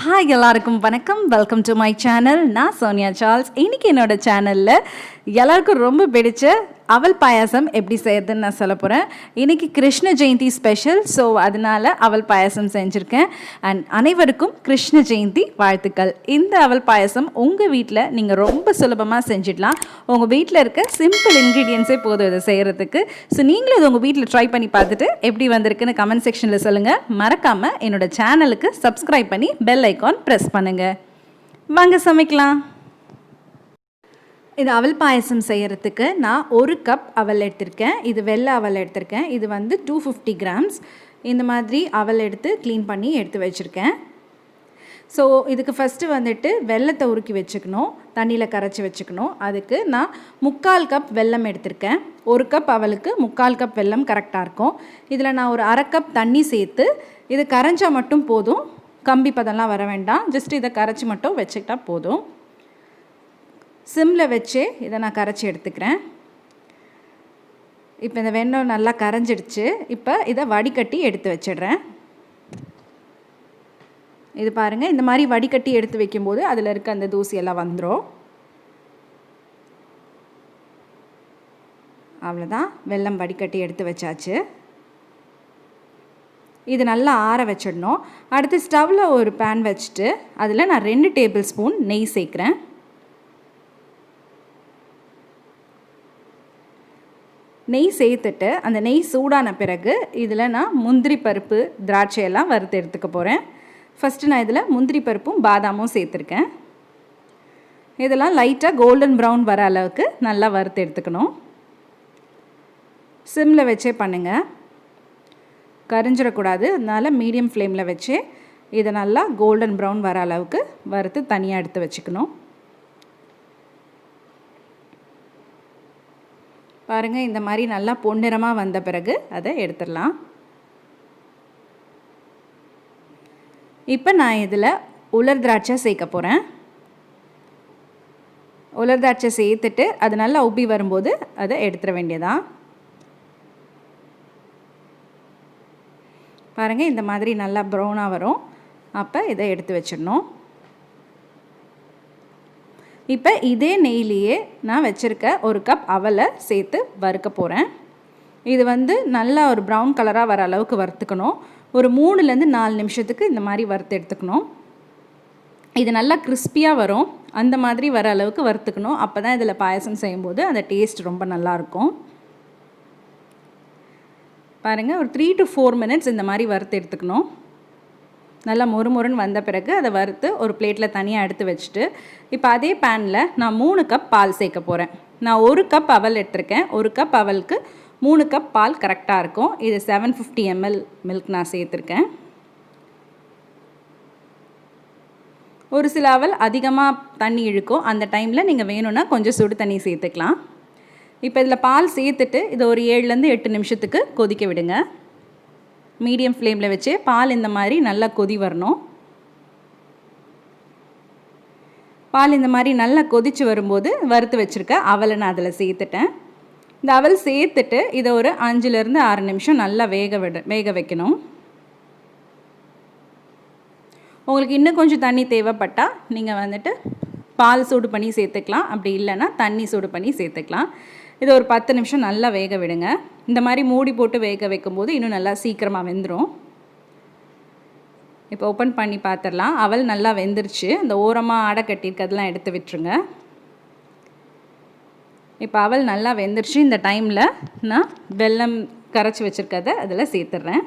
Hi எல்லாருக்கும் வணக்கம். Welcome to my channel. நான் Soniacharles. இன்றைக்கி என்னோடய சேனலில் எல்லாருக்கும் ரொம்ப பிடிச்ச அவல் பாயாசம் எப்படி செய்யறதுன்னு நான் சொல்ல போகிறேன். இன்றைக்கி கிருஷ்ண ஜெயந்தி ஸ்பெஷல். ஸோ அதனால் அவல் பாயாசம் செஞ்சுருக்கேன். அண்ட் அனைவருக்கும் கிருஷ்ண ஜெயந்தி வாழ்த்துக்கள். இந்த அவல் பாயாசம் உங்கள் வீட்டில் நீங்கள் ரொம்ப சுலபமாக செஞ்சிடலாம். உங்கள் வீட்டில் இருக்க சிம்பிள் இன்க்ரீடியன்ஸே போதும் இதை செய்கிறதுக்கு. ஸோ நீங்களும் இது உங்கள் வீட்டில் ட்ரை பண்ணி பார்த்துட்டு எப்படி வந்திருக்குன்னு கமெண்ட் செக்ஷனில் சொல்லுங்கள். மறக்காமல் என்னோடய சேனலுக்கு சப்ஸ்கிரைப் பண்ணி பெல் ஐக்கான் ப்ரெஸ் பண்ணுங்கள். வாங்க சமைக்கலாம். இது அவல் பாயசம் செய்கிறதுக்கு நான் 1 கப் அவல் எடுத்திருக்கேன். இது வெள்ளை அவல் எடுத்திருக்கேன். இது வந்து 250 கிராம்ஸ். இந்த மாதிரி அவல் எடுத்து க்ளீன் பண்ணி எடுத்து வச்சுருக்கேன். ஸோ இதுக்கு ஃபஸ்ட்டு வந்துட்டு வெல்லத்தை உருக்கி வச்சுக்கணும், தண்ணியில் கரைச்சி வச்சுக்கணும். அதுக்கு நான் 3/4 கப் வெல்லம் எடுத்திருக்கேன். 1 கப் அவலுக்கு 3/4 கப் வெல்லம் கரெக்டாக இருக்கும். இதில் நான் ஒரு 1/2 கப் தண்ணி சேர்த்து இது கரைஞ்சால் மட்டும் போதும், கம்பி பதம்லாம் வர வேண்டாம். ஜஸ்ட் இதை கரைச்சி மட்டும் வச்சுக்கிட்டா போதும். சிம்மில் வச்சு இதை நான் கரைச்சி எடுத்துக்கிறேன். இப்போ இந்த வெண்ணெய் நல்லா கரைஞ்சிடுச்சு. இப்போ இதை வடிகட்டி எடுத்து வச்சிடுறேன். இது பாருங்கள், இந்த மாதிரி வடிகட்டி எடுத்து வைக்கும்போது அதில் இருக்க அந்த தூசியெல்லாம் வந்துடும். அவ்வளோதான், வெல்லம் வடிகட்டி எடுத்து வச்சாச்சு. இது நல்லா ஆற வச்சிடணும். அடுத்து ஸ்டவ்வில் ஒரு பேன் வச்சுட்டு அதில் நான் 2 டேபிள் ஸ்பூன் நெய் சேர்க்குறேன். நெய் சேர்த்துட்டு அந்த நெய் சூடான பிறகு இதில் நான் முந்திரி பருப்பு, திராட்சையெல்லாம் வறுத்து எடுத்துக்க போகிறேன். ஃபஸ்ட்டு நான் இதில் முந்திரி பருப்பும் பாதாமும் சேர்த்துருக்கேன். இதெல்லாம் லைட்டாக கோல்டன் ப்ரௌன் வர அளவுக்கு நல்லா வறுத்து எடுத்துக்கணும். சிம்மில் வச்சே பண்ணுங்கள், கரிஞ்சிடக்கூடாது. அதனால் மீடியம் ஃப்ளேமில் வச்சு இதை நல்லா கோல்டன் ப்ரௌன் வர அளவுக்கு வறுத்து தனியாக எடுத்து வச்சுக்கணும். பாருங்கள், இந்த மாதிரி நல்லா பொன்னிறமாக வந்த பிறகு அதை எடுத்துடலாம். இப்போ நான் இதில் உலர் திராட்சை சேர்க்க போகிறேன். உலர் திராட்சை சேர்த்துட்டு அது நல்லா உப்பி வரும்போது அதை எடுத்துட வேண்டியதான். பாருங்கள், இந்த மாதிரி நல்லா ப்ரௌனாக வரும். அப்போ இதை எடுத்து வச்சிடணும். இப்போ இதே நெய்லியே நான் வச்சுருக்க 1 கப் அவலை சேர்த்து வறுக்க போகிறேன். இது வந்து நல்லா ஒரு ப்ரௌன் கலராக வர அளவுக்கு வறுத்துக்கணும். ஒரு 3லேருந்து 4 நிமிஷத்துக்கு இந்த மாதிரி வறுத்து எடுத்துக்கணும். இது நல்லா கிறிஸ்பியாக வரும், அந்த மாதிரி வர அளவுக்கு வறுத்துக்கணும். அப்போ தான் இதில் பாயசம் செய்யும்போது அந்த டேஸ்ட் ரொம்ப நல்லாயிருக்கும். பாருங்கள், ஒரு 3 to 4 மினிட்ஸ் இந்த மாதிரி வறுத்து எடுத்துக்கணும். நல்லா மொறுமொறுன்னு வந்த பிறகு அதை வறுத்து ஒரு பிளேட்டில் தனியாக எடுத்து வச்சுட்டு இப்போ அதே பேனில் நான் 3 கப் பால் சேர்க்க போகிறேன். நான் 1 கப் அவல் எடுத்திருக்கேன். 1 கப் அவலுக்கு 3 கப் பால் கரெக்டாக இருக்கும். இது 750 ml மில்க் நான் சேர்த்துருக்கேன். ஒரு சில அவல் அதிகமாக தண்ணி இழுக்கும், அந்த டைமில் நீங்கள் வேணும்னா கொஞ்சம் சுடு தண்ணி சேர்த்துக்கலாம். இப்போ இதில் பால் சேர்த்துட்டு இதை ஒரு 7லேருந்து 8 நிமிஷத்துக்கு கொதிக்க விடுங்க. மீடியம் ஃப்ளேமில் வச்சு பால் இந்த மாதிரி நல்லா கொதி வரணும். பால் இந்த மாதிரி நல்லா கொதித்து வரும்போது வறுத்து வச்சுருக்க அவலை நான் அதில் சேர்த்துட்டேன். இந்த அவல் சேர்த்துட்டு இதை ஒரு 5லேருந்து 6 நிமிஷம் நல்லா வேக வைக்கணும். உங்களுக்கு இன்னும் கொஞ்சம் தண்ணி தேவைப்பட்டால் நீங்கள் வந்துட்டு பால் சூடு பண்ணி சேர்த்துக்கலாம். அப்படி இல்லைன்னா தண்ணி சூடு பண்ணி சேர்த்துக்கலாம். இதை ஒரு 10 நிமிஷம் நல்லா வேக விடுங்க. இந்த மாதிரி மூடி போட்டு வேக வைக்கும்போது இன்னும் நல்லா சீக்கிரமாக வெந்துடும். இப்போ ஓப்பன் பண்ணி பார்த்துடலாம். அவல் நல்லா வெந்துருச்சு. இந்த ஓரமாக ஆடை கட்டியிருக்கிறதெல்லாம் எடுத்து விட்டுருங்க. இப்போ அவல் நல்லா வெந்துருச்சு. இந்த டைமில் நான் வெல்லம் கரைச்சி வச்சுருக்கதை அதில் சேர்த்துட்றேன்.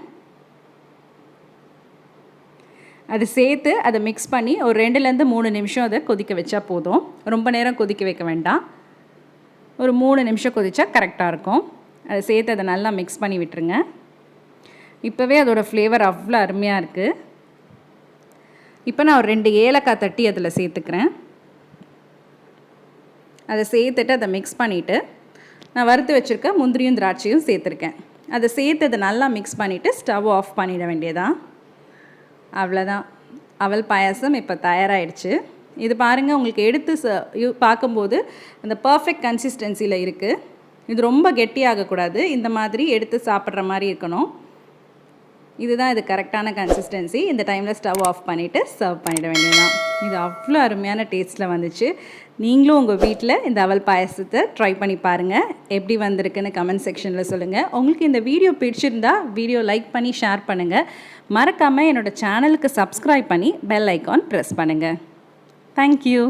அது சேர்த்து அதை மிக்ஸ் பண்ணி ஒரு 2லேருந்து 3 நிமிஷம் அதை கொதிக்க வச்சா போதும். ரொம்ப நேரம் கொதிக்க வைக்க வேண்டாம். ஒரு 3 நிமிஷம் கொதிச்சா கரெக்டாக இருக்கும். அதை சேர்த்து அதை நல்லா மிக்ஸ் பண்ணி விட்டுருங்க. இப்போவே அதோடய ஃப்ளேவர் அவ்வளோ அருமையாக இருக்குது. இப்போ நான் ஒரு 2 ஏலக்காய் தட்டி அதில் சேர்த்துக்கிறேன். அதை சேர்த்துட்டு அதை மிக்ஸ் பண்ணிவிட்டு நான் வறுத்து வச்சுருக்க முந்திரியும் திராட்சையும் சேர்த்துருக்கேன். அதை சேர்த்து அதை நல்லா மிக்ஸ் பண்ணிவிட்டு ஸ்டவ் ஆஃப் பண்ணிட வேண்டியதான். அவ்வளோதான், அவல் பாயாசம் இப்போ தயாராகிடுச்சு. இது பாருங்கள், உங்களுக்கு எடுத்து பார்க்கும்போது அந்த பர்ஃபெக்ட் கன்சிஸ்டன்சியில் இருக்குது. இது ரொம்ப கெட்டியாகக்கூடாது, இந்த மாதிரி எடுத்து சாப்பிட்ற மாதிரி இருக்கணும். இதுதான் இது கரெக்டான கன்சிஸ்டன்சி. இந்த டைமில் ஸ்டவ் ஆஃப் பண்ணிவிட்டு சர்வ் பண்ணிட வேண்டியதுதான். இது அவ்வளோ அருமையான டேஸ்ட்டில் வந்துச்சு. நீங்களும் உங்கள் வீட்டில் இந்த அவல் பாயசத்தை ட்ரை பண்ணி பாருங்கள். எப்படி வந்திருக்குன்னு கமெண்ட் செக்ஷனில் சொல்லுங்கள். உங்களுக்கு இந்த வீடியோ பிடிச்சிருந்தா வீடியோ லைக் பண்ணி ஷேர் பண்ணுங்கள். மறக்காமல் என்னோடய சேனலுக்கு சப்ஸ்கிரைப் பண்ணி பெல் ஐக்கான் ப்ரெஸ் பண்ணுங்கள். தேங்க்யூ.